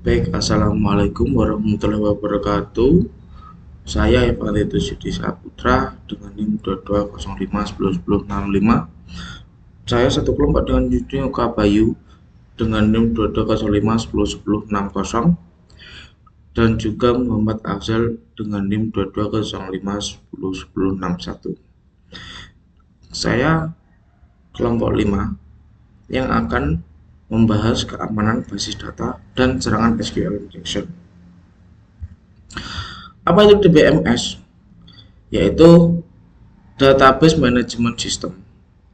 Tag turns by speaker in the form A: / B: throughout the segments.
A: Baik, Assalamualaikum warahmatullahi wabarakatuh. Saya Evaldo Sudi Saputra dengan NIM 2205101065. Saya satu kelompok dengan Yudi Kabayu dengan NIM 2205101060 dan juga Muhammad Afzal dengan NIM 2205101061. Saya kelompok 5 yang akan membahas keamanan basis data dan serangan SQL injection. Apa itu DBMS? Yaitu Database Management System.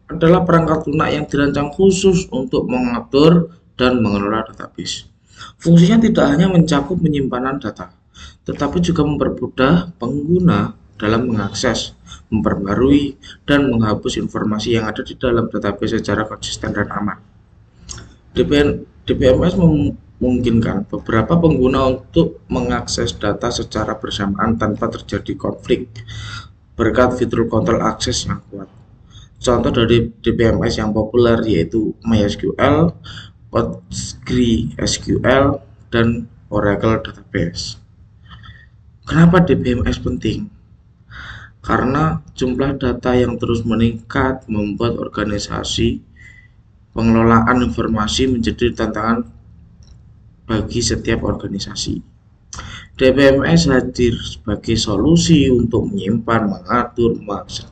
A: Adalah perangkat lunak yang dirancang khusus untuk mengatur dan mengelola database. Fungsinya tidak hanya mencakup penyimpanan data, tetapi juga mempermudah pengguna dalam mengakses, memperbarui, dan menghapus informasi yang ada di dalam database secara konsisten dan aman. DBMS memungkinkan beberapa pengguna untuk mengakses data secara bersamaan tanpa terjadi konflik berkat fitur control access yang kuat. Contoh dari DBMS yang populer yaitu MySQL, PostgreSQL, dan Oracle Database. Kenapa DBMS penting? Karena jumlah data yang terus meningkat membuat organisasi pengelolaan informasi menjadi tantangan bagi setiap organisasi. DBMS hadir sebagai solusi untuk menyimpan, mengatur,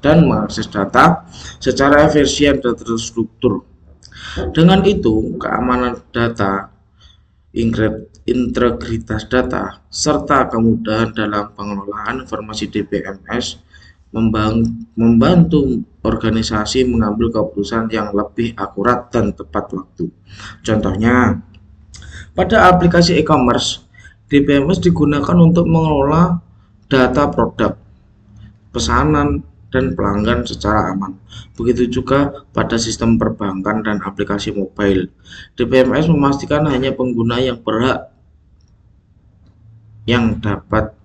A: dan mengakses data secara efisien dan terstruktur. Dengan itu, keamanan data, integritas data, serta kemudahan dalam pengelolaan informasi DBMS membantu organisasi mengambil keputusan yang lebih akurat dan tepat waktu. Contohnya, pada aplikasi e-commerce, DBMS digunakan untuk mengelola data produk, pesanan, dan pelanggan secara aman. Begitu juga pada sistem perbankan dan aplikasi mobile. DBMS memastikan hanya pengguna yang berhak yang dapat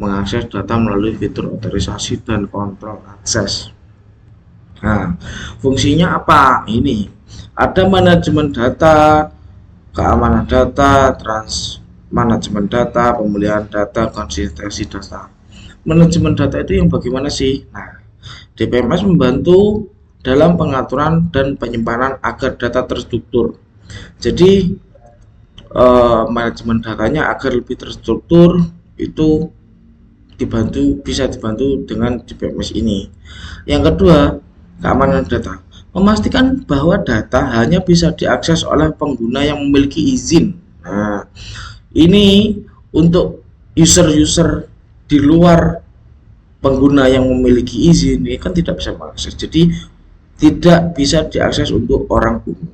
A: mengakses data melalui fitur otorisasi dan kontrol akses. Nah, fungsinya apa? Ini ada manajemen data, keamanan data, manajemen data, pemulihan data, konsistensi data. Manajemen data itu yang bagaimana sih? Nah, DBMS membantu dalam pengaturan dan penyimpanan agar data terstruktur. Jadi manajemen datanya agar lebih terstruktur itu bisa dibantu dengan DBMS ini. Yang kedua, keamanan data. Memastikan bahwa data hanya bisa diakses oleh pengguna yang memiliki izin. Nah, ini untuk user-user di luar pengguna yang memiliki izin ini kan tidak bisa mengakses. Jadi tidak bisa diakses untuk orang umum.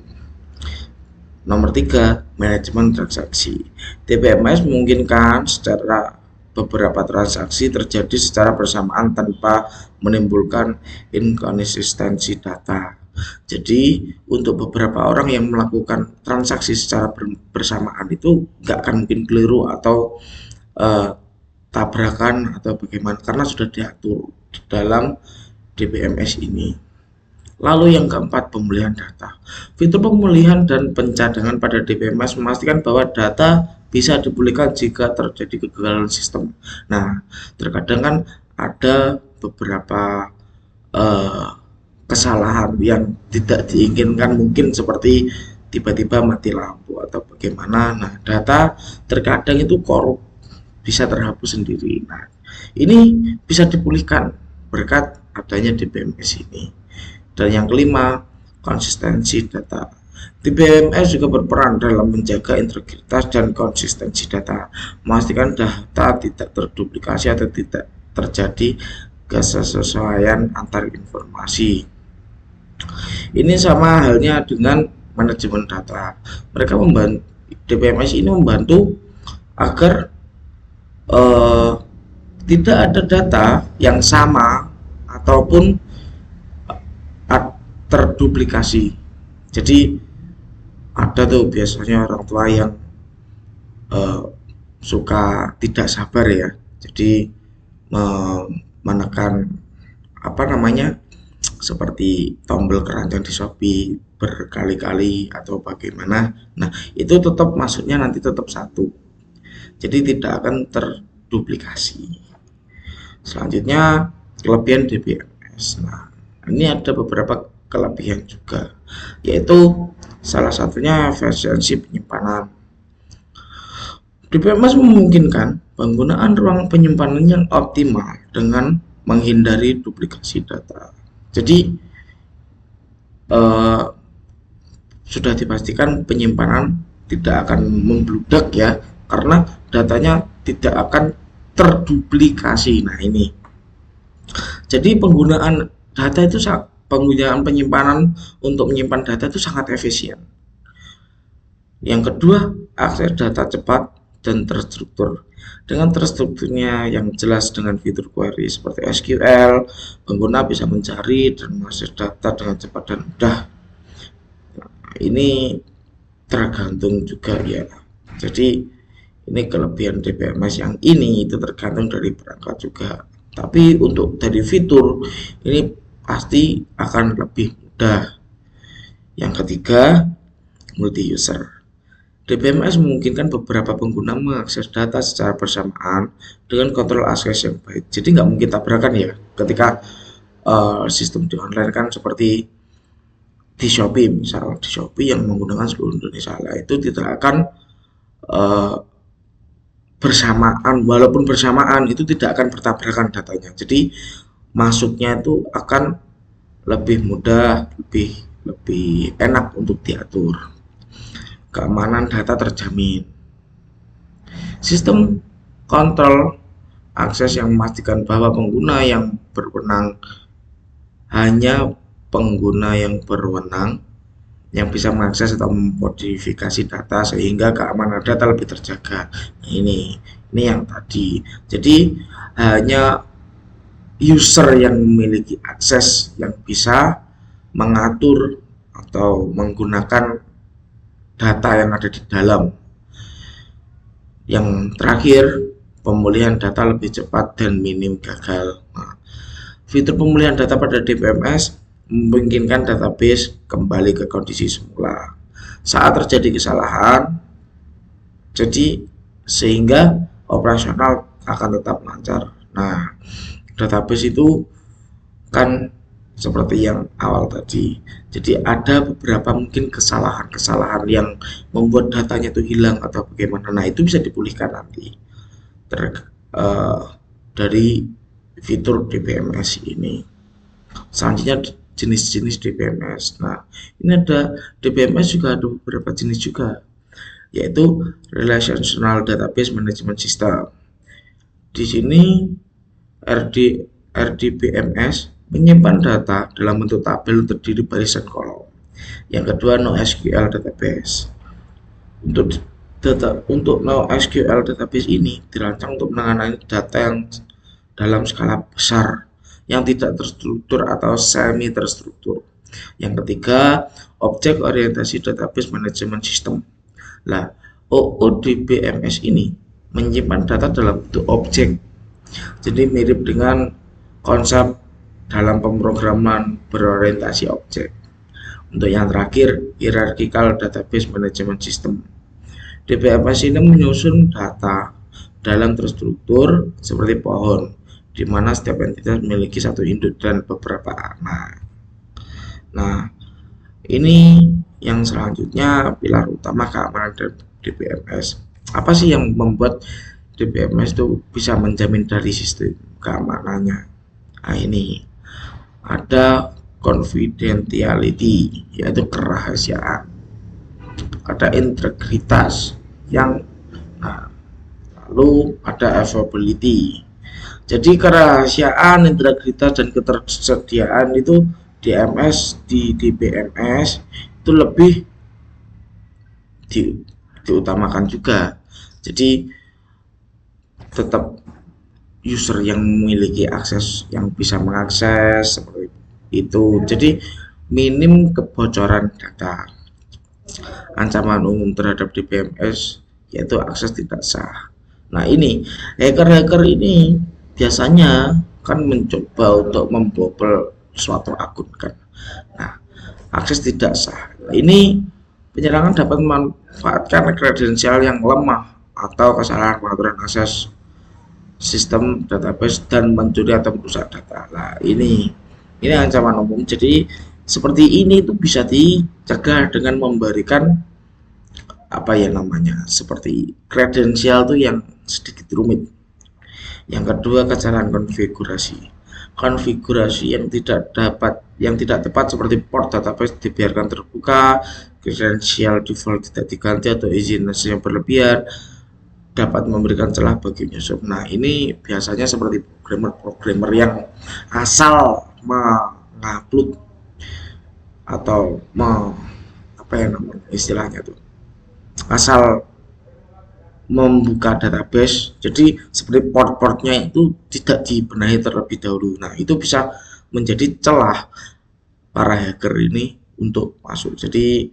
A: Nomor 3, manajemen transaksi. DBMS memungkinkan beberapa transaksi terjadi secara bersamaan tanpa menimbulkan inkonsistensi data. Jadi untuk beberapa orang yang melakukan transaksi secara bersamaan itu nggak akan mungkin keliru atau tabrakan atau bagaimana, karena sudah diatur di dalam DBMS ini. Lalu yang keempat, pemulihan data. Fitur pemulihan dan pencadangan pada DBMS memastikan bahwa data bisa dipulihkan jika terjadi kegagalan sistem. Nah, terkadang kan ada beberapa kesalahan yang tidak diinginkan, mungkin seperti tiba-tiba mati lampu atau bagaimana. Nah, data terkadang itu korup, bisa terhapus sendiri. Nah, ini bisa dipulihkan berkat adanya DBMS ini. Dan yang kelima, konsistensi data. DBMS juga berperan dalam menjaga integritas dan konsistensi data, memastikan data tidak terduplikasi atau tidak terjadi kesesuaian antar informasi. Ini sama halnya dengan manajemen data. DBMS ini membantu agar tidak ada data yang sama ataupun terduplikasi. Jadi ada tuh biasanya orang tua yang suka tidak sabar ya, jadi menekan seperti tombol keranjang di Shopee berkali-kali atau bagaimana. Nah, itu tetap masuknya nanti tetap satu. Jadi tidak akan terduplikasi. Selanjutnya kelebihan DBMS. Nah, ini ada beberapa kelebihan juga, yaitu salah satunya efisiensi penyimpanan. DBMS memungkinkan penggunaan ruang penyimpanan yang optimal dengan menghindari duplikasi data. Jadi sudah dipastikan penyimpanan tidak akan membludak ya, karena datanya tidak akan terduplikasi. Nah ini, jadi penggunaan data itu penggunaan penyimpanan untuk menyimpan data itu sangat efisien. Yang kedua, akses data cepat dan terstruktur. Dengan terstrukturnya yang jelas dengan fitur query seperti SQL, pengguna bisa mencari dan mengakses data dengan cepat dan mudah. Ini tergantung juga ya. Jadi ini kelebihan DBMS yang ini itu tergantung dari perangkat juga. Tapi untuk dari fitur ini pasti akan lebih mudah. Yang ketiga, multi user. DBMS memungkinkan beberapa pengguna mengakses data secara bersamaan dengan kontrol akses yang baik. Jadi nggak mungkin tabrakan ya ketika sistem di online kan seperti di Shopee, misal di Shopee yang menggunakan seluruh Indonesia, itu tidak akan bersamaan, walaupun bersamaan itu tidak akan bertabrakan datanya. Jadi masuknya itu akan lebih mudah, lebih enak untuk diatur. Keamanan data terjamin. Sistem kontrol akses yang memastikan bahwa pengguna yang berwenang hanya pengguna yang berwenang yang bisa mengakses atau memodifikasi data sehingga keamanan data lebih terjaga. Nah, ini yang tadi. Jadi hanya user yang memiliki akses yang bisa mengatur atau menggunakan data yang ada di dalam. Yang terakhir, pemulihan data lebih cepat dan minim gagal. Nah, fitur pemulihan data pada DBMS memungkinkan database kembali ke kondisi semula saat terjadi kesalahan, jadi sehingga operasional akan tetap lancar. Nah, database itu kan seperti yang awal tadi, jadi ada beberapa mungkin kesalahan-kesalahan yang membuat datanya itu hilang atau bagaimana. Nah, itu bisa dipulihkan nanti dari fitur DBMS ini. Selanjutnya jenis-jenis DBMS. Nah, ini ada DBMS juga ada beberapa jenis juga, yaitu Relational Database Management System. Di sini RDBMS menyimpan data dalam bentuk tabel terdiri barisan kolom. Yang kedua, NoSQL Database. Untuk NoSQL Database ini dirancang untuk menangani data yang dalam skala besar yang tidak terstruktur atau semi terstruktur. Yang ketiga, Object Orientasi Database Management System. Nah, OODBMS ini menyimpan data dalam bentuk objek. Jadi mirip dengan konsep dalam pemrograman berorientasi objek. Untuk yang terakhir, Hierarchical Database Management System. DBMS ini menyusun data dalam terstruktur seperti pohon, di mana setiap entitas memiliki satu induk dan beberapa anak. Nah, ini yang selanjutnya pilar utama keamanan DBMS. Apa sih yang membuat DBMS itu bisa menjamin dari sistem keamanannya? Nah, ini ada confidentiality, yaitu kerahasiaan, ada integritas lalu ada availability. Jadi kerahasiaan, integritas dan ketersediaan itu di DBMS itu lebih diutamakan juga. Jadi tetap user yang memiliki akses yang bisa mengakses seperti itu. Jadi minim kebocoran data. Ancaman umum terhadap DBMS yaitu akses tidak sah. Nah, ini hacker-hacker ini biasanya kan mencoba untuk membobol suatu akun kan. Nah, akses tidak sah. Ini penyerangan dapat memanfaatkan kredensial yang lemah atau kesalahan pengaturan akses sistem database dan mencuri atau merusak data. Nah, ini ancaman umum. Jadi seperti ini itu bisa dicegah dengan memberikan apa ya namanya seperti kredensial tuh yang sedikit rumit. Yang kedua, kesalahan konfigurasi. Konfigurasi yang tidak tepat seperti port database dibiarkan terbuka, kredensial default tidak diganti atau izin yang berlebihan dapat memberikan celah bagi penyusup. Nah, ini biasanya seperti programmer-programmer yang asal mengupload atau apa ya namanya istilahnya tuh asal membuka database, jadi seperti port-portnya itu tidak dibenahi terlebih dahulu. Nah, itu bisa menjadi celah para hacker ini untuk masuk. Jadi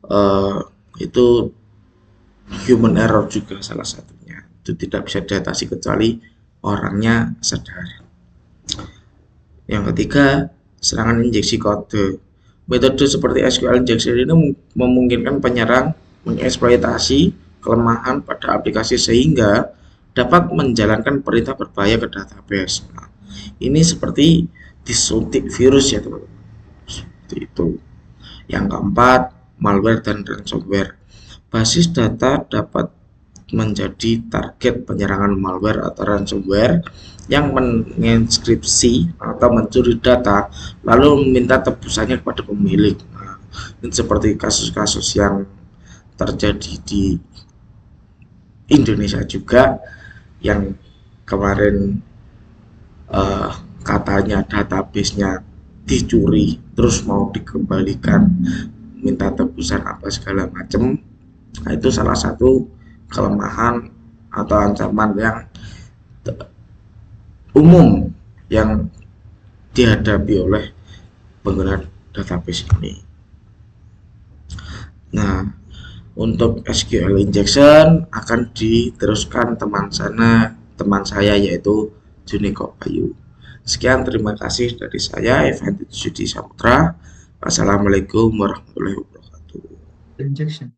A: eh, itu human error juga salah satunya. Itu tidak bisa diatasi kecuali orangnya sadar. Yang ketiga, serangan injeksi kode. Metode seperti SQL injection ini memungkinkan penyerang mengeksploitasi kelemahan pada aplikasi sehingga dapat menjalankan perintah berbahaya ke database. Nah, ini seperti disuntik virus ya teman-teman. Seperti itu. Yang keempat, malware dan ransomware. Basis data dapat menjadi target penyerangan malware atau ransomware yang menginskripsi atau mencuri data lalu meminta tebusannya kepada pemilik. Nah, ini seperti kasus-kasus yang terjadi di Indonesia juga yang kemarin uh, katanya database-nya dicuri terus mau dikembalikan minta tebusan apa segala macam. Nah, itu salah satu kelemahan atau ancaman yang umum yang dihadapi oleh pengguna database ini. Nah, untuk SQL injection akan diteruskan teman saya yaitu Juniko Bayu. Sekian, terima kasih dari saya Evan Sudi Saputra. Wassalamualaikum warahmatullahi wabarakatuh.
B: Injection.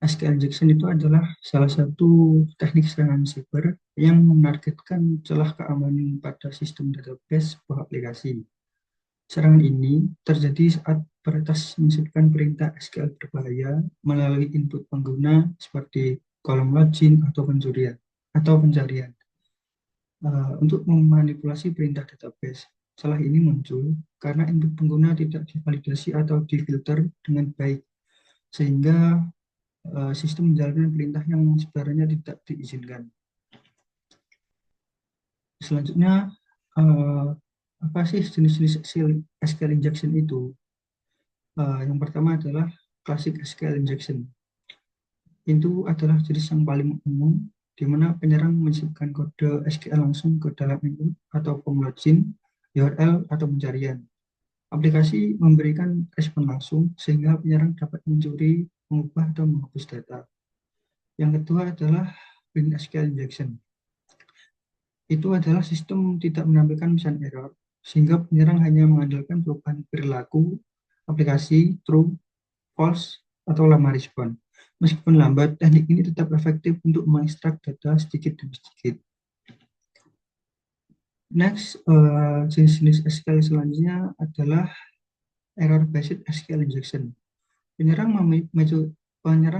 B: SQL injection itu adalah salah satu teknik serangan cyber yang menargetkan celah keamanan pada sistem database sebuah aplikasi. Serangan ini terjadi saat peretas menyisipkan perintah SQL berbahaya melalui input pengguna seperti kolom login atau pencarian untuk memanipulasi perintah database. Celah ini muncul karena input pengguna tidak divalidasi atau difilter dengan baik, sehingga sistem menjalankan perintah yang sebenarnya tidak diizinkan. Selanjutnya, apa sih jenis-jenis SQL injection itu? Yang pertama adalah classic SQL injection. Itu adalah jenis yang paling umum, di mana penyerang menyisipkan kode SQL langsung ke dalam input atau form login, URL, atau pencarian. Aplikasi memberikan respon langsung sehingga penyerang dapat mencuri, mengubah, atau menghapus data. Yang kedua adalah bin SQL injection. Itu adalah sistem tidak menampilkan pesan error, sehingga penyerang hanya mengandalkan perubahan perilaku aplikasi true, false, atau lama respon. Meskipun lambat, teknik ini tetap efektif untuk mengekstrak data sedikit demi sedikit. Next, jenis-jenis SQL selanjutnya adalah error-based SQL injection. Penyerang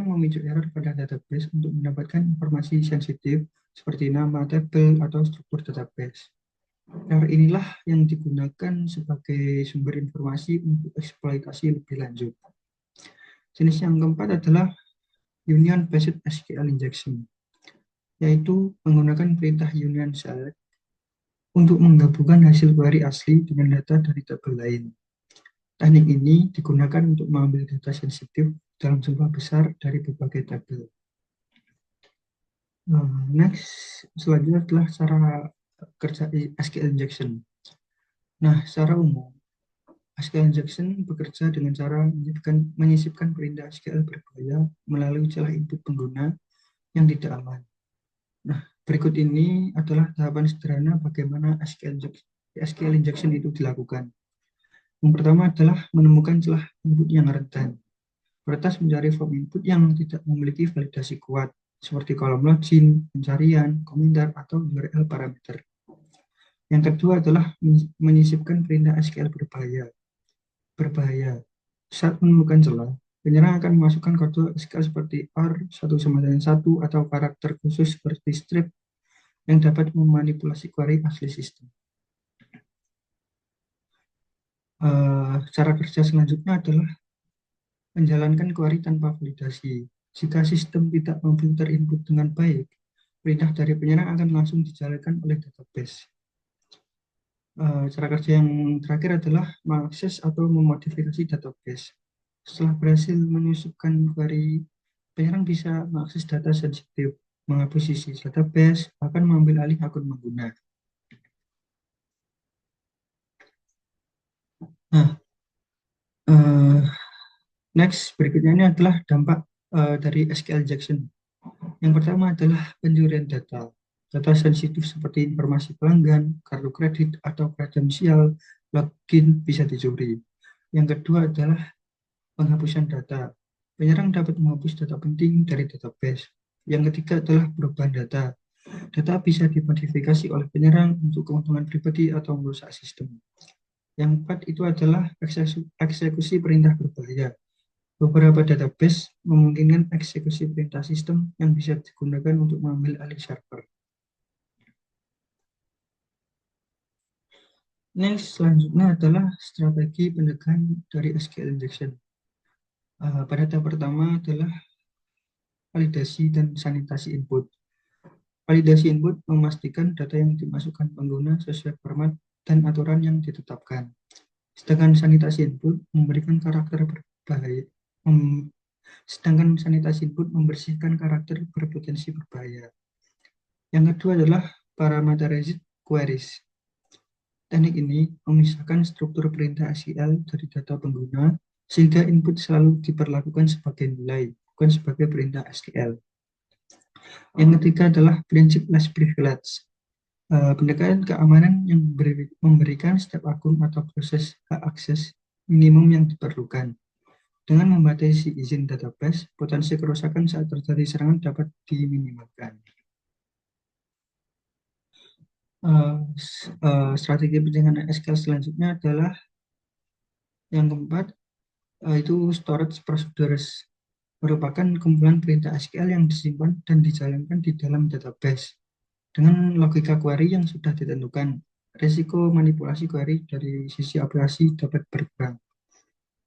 B: memicu error pada database untuk mendapatkan informasi sensitif seperti nama tabel atau struktur database. Error inilah yang digunakan sebagai sumber informasi untuk eksploitasi lebih lanjut. Jenis yang keempat adalah union-based SQL injection, yaitu menggunakan perintah union select untuk menggabungkan hasil query asli dengan data dari tabel lain. Teknik ini digunakan untuk mengambil data sensitif dalam jumlah besar dari berbagai tabel. Next, selanjutnya adalah cara kerja SQL injection. Nah, secara umum, SQL injection bekerja dengan cara menyisipkan perintah SQL berbahaya melalui celah input pengguna yang tidak aman. Nah, berikut ini adalah tahapan sederhana bagaimana SQL injection itu dilakukan. Yang pertama adalah menemukan celah input yang rentan. Peretas mencari form input yang tidak memiliki validasi kuat, seperti kolom login, pencarian, komentar, atau URL parameter. Yang kedua adalah menyisipkan perintah SQL berbahaya. Saat menemukan celah, penyerang akan memasukkan kode SQL seperti R1 atau karakter khusus seperti strip yang dapat memanipulasi query asli sistem. Cara kerja selanjutnya adalah menjalankan query tanpa validasi. Jika sistem tidak memfilter input dengan baik, perintah dari penyerang akan langsung dijalankan oleh database. Cara kerja yang terakhir adalah mengakses atau memodifikasi database. Setelah berhasil menyusupkan query, penyerang bisa mengakses data sensitif, menghapus sisi database, bahkan mengambil alih akun pengguna. Nah, uh, next berikutnya ini adalah dampak dari SQL injection. Yang pertama adalah pencurian data. Data sensitif seperti informasi pelanggan, kartu kredit, atau kredensial login bisa dicuri. Yang kedua adalah penghapusan data. Penyerang dapat menghapus data penting dari database. Yang ketiga adalah perubahan data. Data bisa dimodifikasi oleh penyerang untuk keuntungan pribadi atau merusak sistem. Yang keempat itu adalah eksekusi perintah berbahaya. Beberapa database memungkinkan eksekusi perintah sistem yang bisa digunakan untuk mengambil alih server. Next, selanjutnya adalah strategi pencegahan dari SQL injection. Pada tahap pertama adalah validasi dan sanitasi input. Validasi input memastikan data yang dimasukkan pengguna sesuai format dan aturan yang ditetapkan. Sedangkan sanitasi input memberikan karakter berbahaya. Sedangkan sanitasi input membersihkan karakter berpotensi berbahaya. Yang kedua adalah parameterized queries. Teknik ini memisahkan struktur perintah SQL dari data pengguna, sehingga input selalu diperlakukan sebagai nilai, bukan sebagai perintah SQL. Yang ketiga adalah prinsip less privilege. Pendekatan keamanan yang memberikan setiap akun atau proses hak akses minimum yang diperlukan. Dengan membatasi izin database, potensi kerusakan saat terjadi serangan dapat diminimalkan. Strategi pencegahan SQL selanjutnya adalah yang keempat, itu storage procedures, merupakan kumpulan perintah SQL yang disimpan dan dijalankan di dalam database. Dengan logika query yang sudah ditentukan, risiko manipulasi query dari sisi aplikasi dapat berkurang.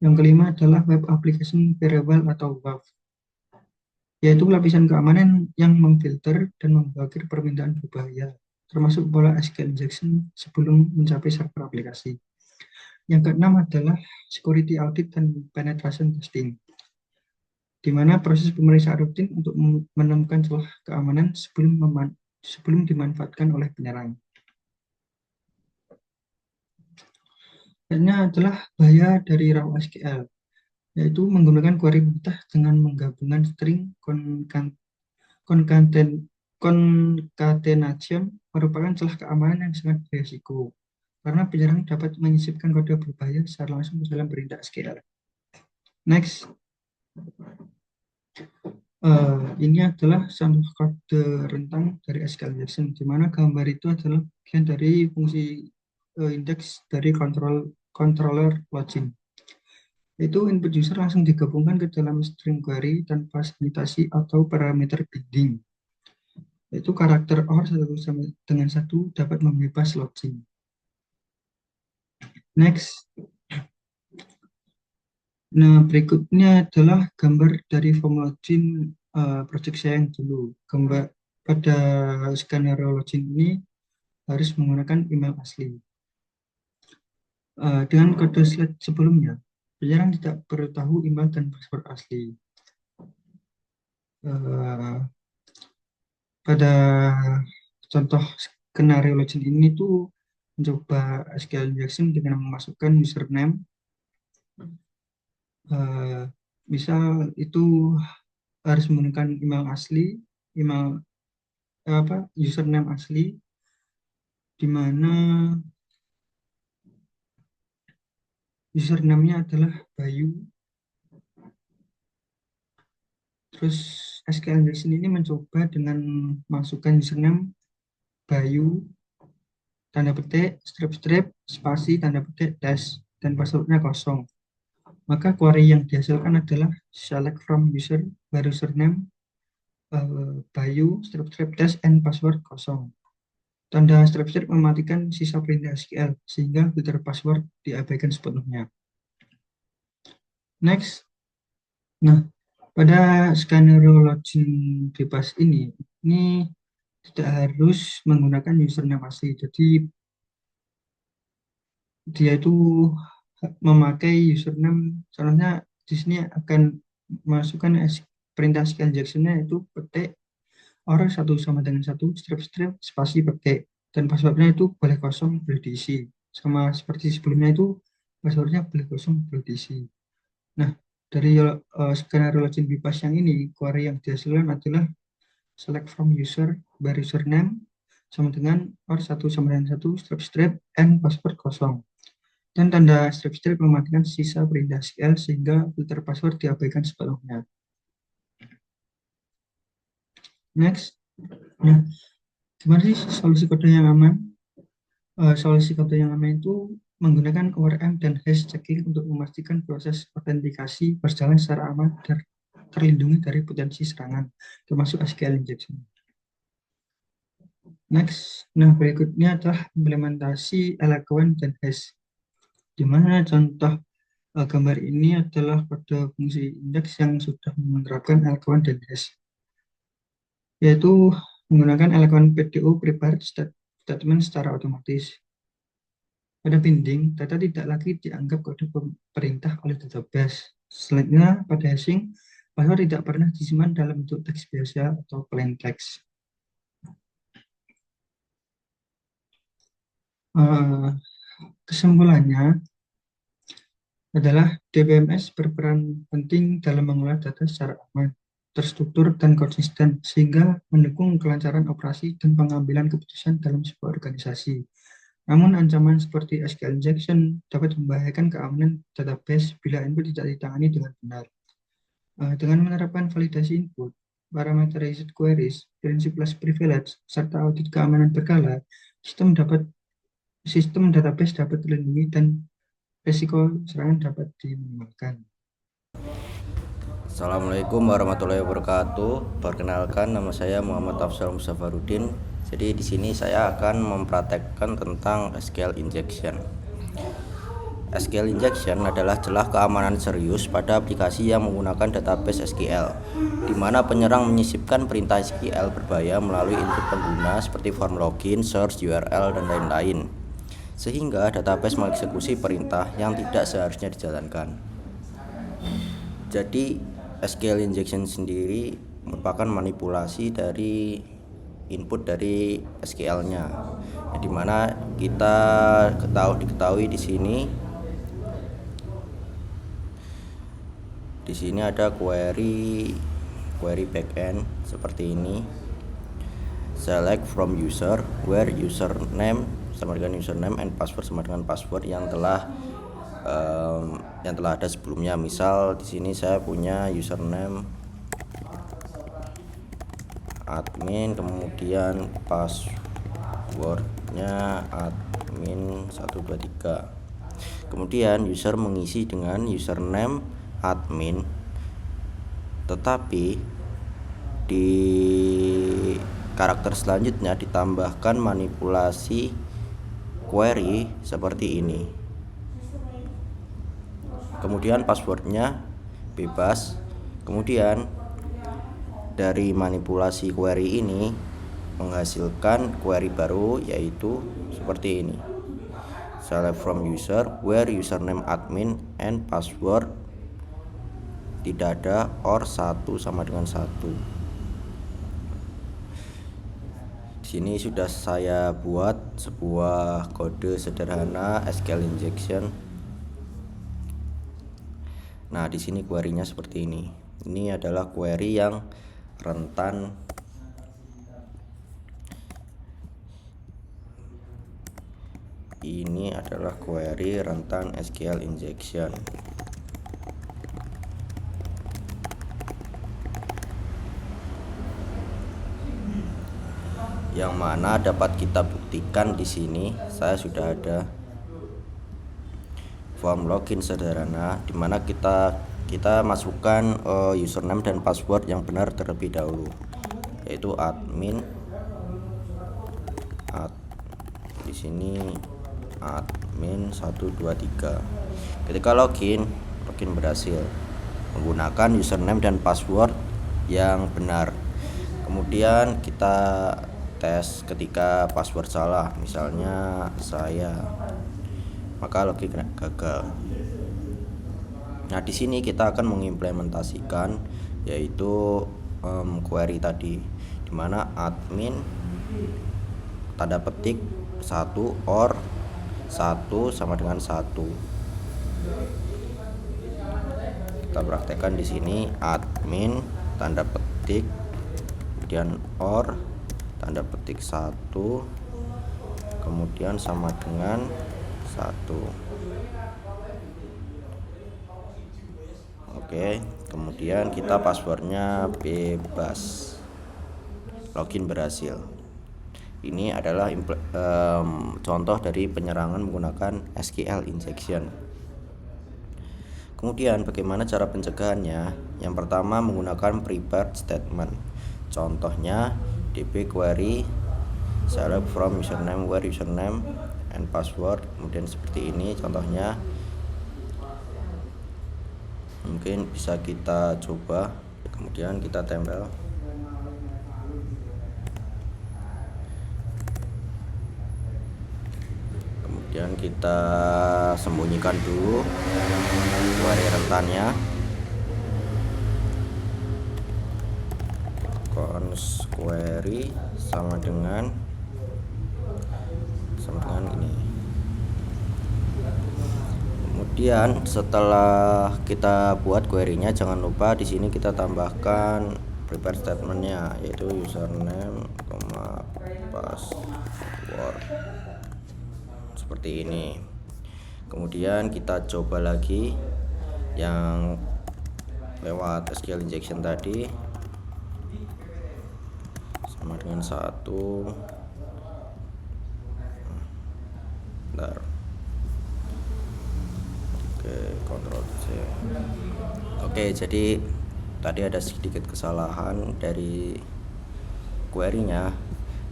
B: Yang kelima adalah Web Application Firewall atau WAF, yaitu lapisan keamanan yang memfilter dan memblokir permintaan berbahaya, termasuk pola SQL injection sebelum mencapai server aplikasi. Yang keenam adalah security audit dan penetration testing, di mana proses pemeriksaan rutin untuk menemukan celah keamanan sebelum dimanfaatkan oleh penyerang. Selanjutnya adalah bahaya dari raw SQL, yaitu menggunakan query mentah dengan menggabungkan string concatenation merupakan celah keamanan yang sangat berisiko, karena penyerang dapat menyisipkan kode berbahaya secara langsung ke dalam perintah SQL. Next, ini adalah contoh kode rentang dari SQL injection, di mana gambar itu adalah bagian dari fungsi indeks dari controller login. Itu input user langsung digabungkan ke dalam string query tanpa sanitasi atau parameter binding. Itu karakter OR 1 dapat membebas login. Next. Nah, berikutnya adalah gambar dari form login project saya yang dulu. Gambar pada skenario login ini harus menggunakan email asli. Dengan kode slide sebelumnya, penyerang tidak perlu tahu email dan password asli. Pada contoh skenario login ini tuh mencoba SQL injection dengan memasukkan username. Misal itu harus menggunakan email asli, username asli, di mana username-nya adalah Bayu. Terus SQL injection ini mencoba dengan masukkan username Bayu, tanda petik, strip, spasi, tanda petik, dash, dan passwordnya kosong. Maka query yang dihasilkan adalah select from user, baru username, Bayu, strip, dash, and password kosong. Tanda strip mematikan sisa perintah SQL, sehingga filter password diabaikan sepenuhnya. Next. Nah, pada skenario login bebas ini tidak harus menggunakan username asli. Jadi dia itu memakai username, soalnya di sini akan masukkan perintah SQL injection-nya itu petik or 1 sama dengan 1 strip spasi petik, dan passwordnya itu boleh kosong boleh diisi, sama seperti sebelumnya itu passwordnya boleh kosong boleh diisi. Nah, dari skenario login bebas yang ini, query yang dihasilkan adalah select from user bar username sama dengan or 1 sama dengan 1 strip and password kosong. Dan tanda strip mematikan sisa perintah SQL sehingga filter password diabaikan sepenuhnya. Next. Nah, gimana sih solusi kode yang aman? Solusi kode yang aman itu menggunakan ORM dan hash checking untuk memastikan proses autentikasi berjalan secara aman dan terlindungi dari potensi serangan, termasuk SQL injection. Next, nah berikutnya adalah implementasi LK1 dan hash. Di mana contoh gambar ini adalah kode fungsi indeks yang sudah menerapkan LK1 dan hash, yaitu menggunakan LK1 PDO prepared statement secara otomatis. Pada binding, data tidak lagi dianggap kode perintah oleh database. Selanjutnya, pada hashing, password tidak pernah disimpan dalam bentuk teks biasa atau plain text. Kesimpulannya adalah DBMS berperan penting dalam mengelola data secara aman, terstruktur, dan konsisten, sehingga mendukung kelancaran operasi dan pengambilan keputusan dalam sebuah organisasi. Namun ancaman seperti SQL injection dapat membahayakan keamanan database bila input tidak ditangani dengan benar. Dengan menerapkan validasi input, parameterized queries, prinsip less privilege, serta audit keamanan berkala, sistem database dapat terlindungi dan risiko serangan dapat diminimalkan.
C: Assalamualaikum warahmatullahi wabarakatuh. Perkenalkan, nama saya Muhammad Afsal Musafarudin. Jadi di sini saya akan mempraktekkan tentang SQL injection. SQL injection adalah celah keamanan serius pada aplikasi yang menggunakan database SQL, di mana penyerang menyisipkan perintah SQL berbahaya melalui input pengguna seperti form login, search, URL, dan lain-lain, sehingga database mengeksekusi perintah yang tidak seharusnya dijalankan. Jadi SQL injection sendiri merupakan manipulasi dari input dari SQL-nya, di mana kita diketahui di sini ada query backend seperti ini. Select from user where username sama dengan username and password sama dengan password yang telah ada sebelumnya. Misal di sini saya punya username admin, kemudian passwordnya admin 123. Kemudian user mengisi dengan username admin, tetapi di karakter selanjutnya ditambahkan manipulasi query seperti ini. Kemudian passwordnya bebas. Kemudian dari manipulasi query ini menghasilkan query baru, yaitu seperti ini. Select from user where username admin and password tidak ada or 1 sama dengan 1. Di sini sudah saya buat sebuah kode sederhana SQL injection. Nah, di sini query-nya seperti ini. Ini adalah query yang rentan ini adalah query rentan SQL injection. Yang mana dapat kita buktikan di sini saya sudah ada form login sederhana di mana kita masukkan username dan password yang benar terlebih dahulu, yaitu admin di sini admin 123. Ketika login berhasil menggunakan username dan password yang benar. Kemudian kita tes ketika password salah, misalnya saya, maka login gagal. Nah, di sini kita akan mengimplementasikan yaitu query tadi, dimana admin tanda petik 1 or 1 sama dengan 1. Kita praktekkan di sini admin tanda petik kemudian or tanda petik 1 kemudian sama dengan 1. Oke, kemudian kita passwordnya bebas, login berhasil. Ini adalah contoh dari penyerangan menggunakan SQL injection. Kemudian bagaimana cara pencegahannya? Yang pertama menggunakan prepared statement. Contohnya db query select from username where username and password, kemudian seperti ini contohnya. Mungkin bisa kita coba, kemudian kita tempel. Kemudian kita sembunyikan dulu query rentannya. Const query sama dengan ini. Kemudian setelah kita buat query-nya, jangan lupa di sini kita tambahkan prepare statement-nya, yaitu username, password seperti ini. Kemudian kita coba lagi yang lewat SQL injection tadi sama dengan 1. Bentar. Oke, Ctrl C. Oke, jadi tadi ada sedikit kesalahan dari query-nya.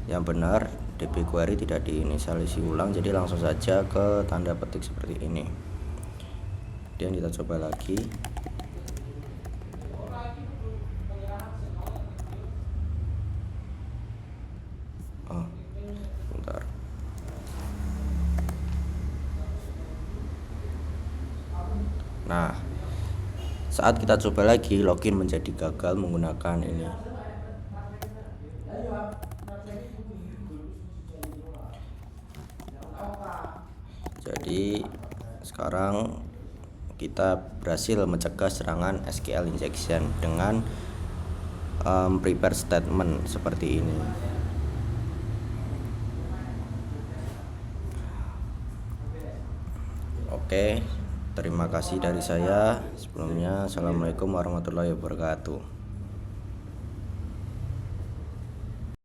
C: Yang benar db query tidak diinisialisasi ulang, jadi langsung saja ke tanda petik seperti ini. Kemudian kita coba lagi. Bentar. Nah, saat kita coba lagi login menjadi gagal menggunakan ini. Jadi sekarang kita berhasil mencegah serangan SQL injection dengan prepare statement seperti ini. Oke, terima kasih dari saya. Sebelumnya, assalamualaikum warahmatullahi wabarakatuh.